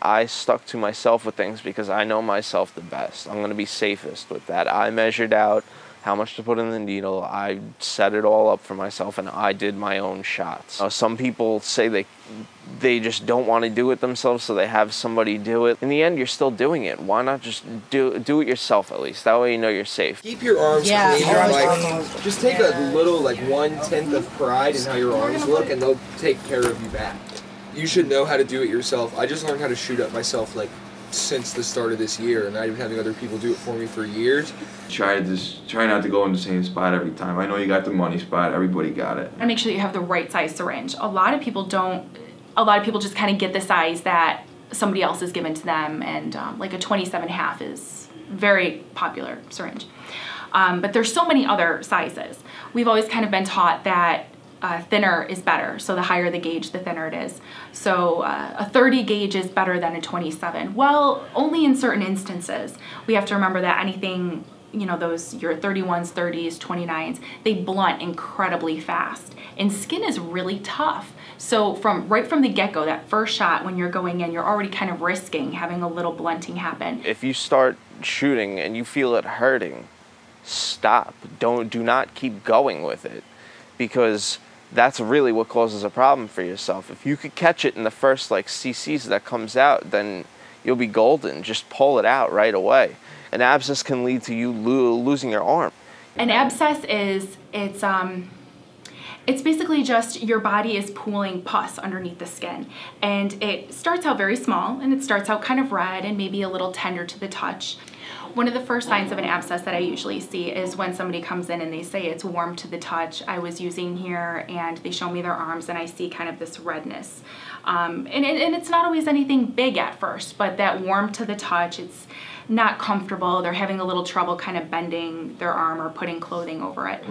I stuck to myself with things because I know myself the best. I'm going to be safest with that. I measured out how much to put in the needle. I set it all up for myself, and I did my own shots. Some people say they just don't want to do it themselves, so they have somebody do it. In the end, you're still doing it. Why not just do it yourself at least? That way you know you're safe. Keep your arms clean. Just take a little, 1/10 of pride in how your arms look, and they'll take care of you back. You should know how to do it yourself. I just learned how to shoot up myself since the start of this year, and I've been having other people do it for me for years. Try not to go in the same spot every time. I know you got the money spot, everybody got it. And make sure that you have the right size syringe. A lot of people just kind of get the size that somebody else has given to them, and like a 27.5 is very popular syringe. But there's so many other sizes. We've always kind of been taught that thinner is better, so the higher the gauge, the thinner it is. So a 30 gauge is better than a 27. Well, only in certain instances. We have to remember that anything, your 31s, 30s, 29s, they blunt incredibly fast. And skin is really tough. So right from the get-go, that first shot when you're going in, you're already kind of risking having a little blunting happen. If you start shooting and you feel it hurting, stop. Do not keep going with it, because that's really what causes a problem for yourself. If you could catch it in the first cc's that comes out, then you'll be golden. Just pull it out right away. An abscess can lead to you losing your arm. An abscess it's basically just your body is pooling pus underneath the skin, and it starts out very small, and it starts out kind of red and maybe a little tender to the touch. One of the first signs of an abscess that I usually see is when somebody comes in and they say it's warm to the touch. I was using here, and they show me their arms, and I see kind of this redness. And it's not always anything big at first, but that warm to the touch, it's not comfortable. They're having a little trouble kind of bending their arm or putting clothing over it.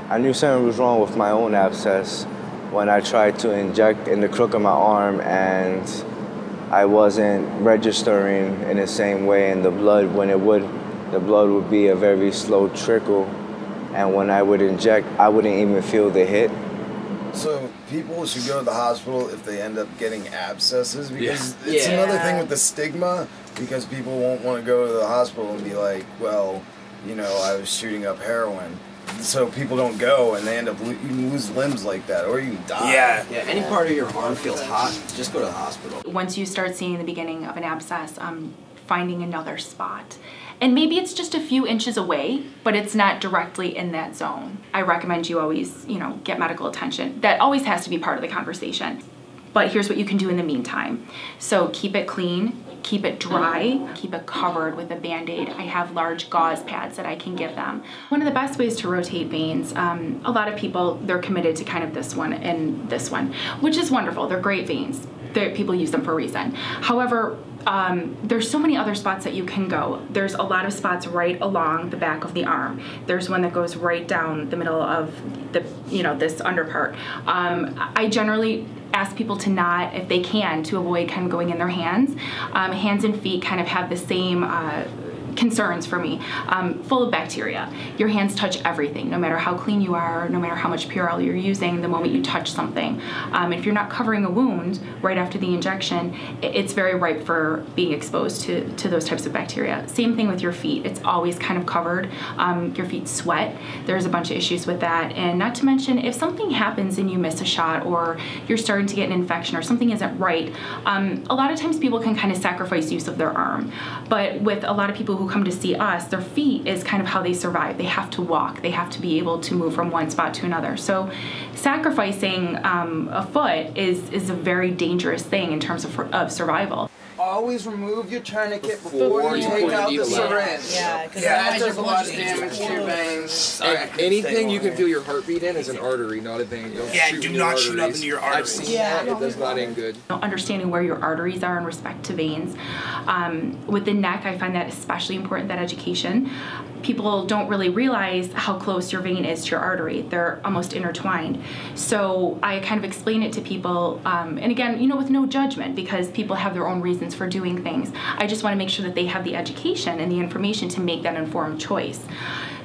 I knew something was wrong with my own abscess when I tried to inject in the crook of my arm, and I wasn't registering in the same way, and the blood would be a very slow trickle, and when I would inject, I wouldn't even feel the hit. So people should go to the hospital if they end up getting abscesses, because it's another thing with the stigma, because people won't want to go to the hospital and be like, well, I was shooting up heroin. So people don't go, and they end up, you can lose limbs like that, or you can die. Yeah, any part of your arm feels hot, just go to the hospital. Once you start seeing the beginning of an abscess, finding another spot. And maybe it's just a few inches away, but it's not directly in that zone. I recommend you always, get medical attention. That always has to be part of the conversation. But here's what you can do in the meantime. So keep it clean, keep it dry, keep it covered with a Band-Aid. I have large gauze pads that I can give them. One of the best ways to rotate veins, a lot of people, they're committed to kind of this one and this one, which is wonderful. They're great veins. People use them for a reason. However, there's so many other spots that you can go. There's a lot of spots right along the back of the arm. There's one that goes right down the middle of the, this under part. I generally ask people to not, if they can, to avoid kind of going in their hands. Hands and feet kind of have the same concerns for me, full of bacteria. Your hands touch everything, no matter how clean you are, no matter how much Purell you're using, the moment you touch something. If you're not covering a wound right after the injection, it's very ripe for being exposed to those types of bacteria. Same thing with your feet. It's always kind of covered. Your feet sweat. There's a bunch of issues with that. And not to mention, if something happens and you miss a shot, or you're starting to get an infection, or something isn't right, a lot of times people can kind of sacrifice use of their arm. But with a lot of people who come to see us, their feet is kind of how they survive. They have to walk. They have to be able to move from one spot to another. So sacrificing a foot is a very dangerous thing in terms of survival. Always remove your tourniquet before you take out the syringe. Yeah, because that does a lot of damage to your veins. Anything you can feel your heartbeat in is an artery, not a vein. Do not shoot up into your arteries. I've seen that. It does not end good. Understanding where your arteries are in respect to veins. With the neck, I find that especially important, that education. People don't really realize how close your vein is to your artery. They're almost intertwined. So I kind of explain it to people, and again, with no judgment, because people have their own reasons for doing things. I just want to make sure that they have the education and the information to make that informed choice.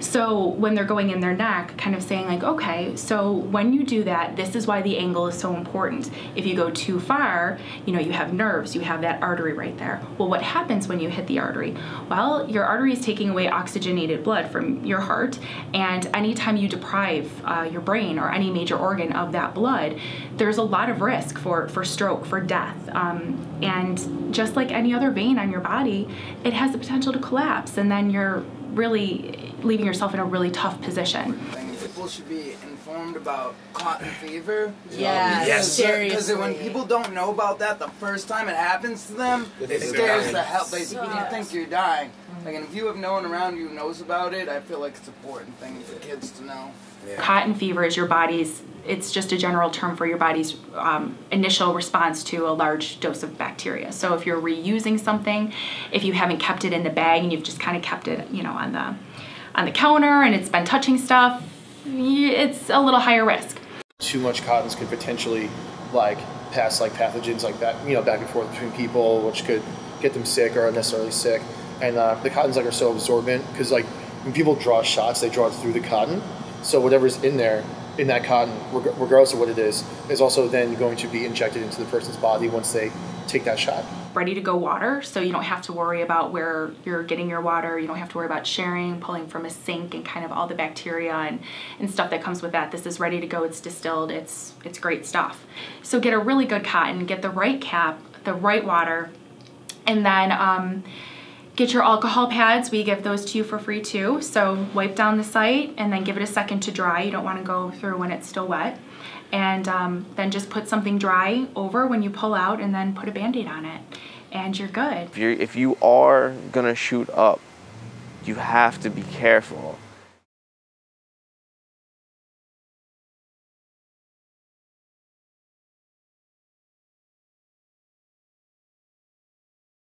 So when they're going in their neck, kind of saying like, okay, so when you do that, this is why the angle is so important. If you go too far, you know, you have nerves, you have that artery right there. Well, what happens when you hit the artery? Well, your artery is taking away oxygenated blood from your heart, and anytime you deprive your brain or any major organ of that blood, there's a lot of risk for stroke, for death. And just like any other vein on your body, it has the potential to collapse, and then you're really leaving yourself in a really tough position. People should be informed about cotton fever. Yes. Because when people don't know about that the first time it happens to them, it scares the hell. You think you're dying. Like, and if you have no one around you who knows about it, I feel like it's an important thing for kids to know. Yeah. Cotton fever is your body's, it's just a general term for your body's initial response to a large dose of bacteria. So if you're reusing something, if you haven't kept it in the bag and you've just kind of kept it, you know, on the counter and it's been touching stuff, it's a little higher risk. Too much cottons could potentially pass pathogens like that, you know, back and forth between people, which could get them sick or unnecessarily sick. And the cottons are so absorbent because when people draw shots, they draw it through the cotton. So whatever's in there, in that cotton, regardless of what it is also then going to be injected into the person's body once they take that shot. Ready to go water, so you don't have to worry about where you're getting your water. You don't have to worry about sharing, pulling from a sink, and kind of all the bacteria and stuff that comes with that. This is ready to go. It's distilled. It's great stuff. So get a really good cotton, get the right cap, the right water, and then get your alcohol pads. We give those to you for free too. So wipe down the site and then give it a second to dry. You don't want to go through when it's still wet. And then just put something dry over when you pull out and then put a Band-Aid on it. And you're good. If you are gonna shoot up, you have to be careful.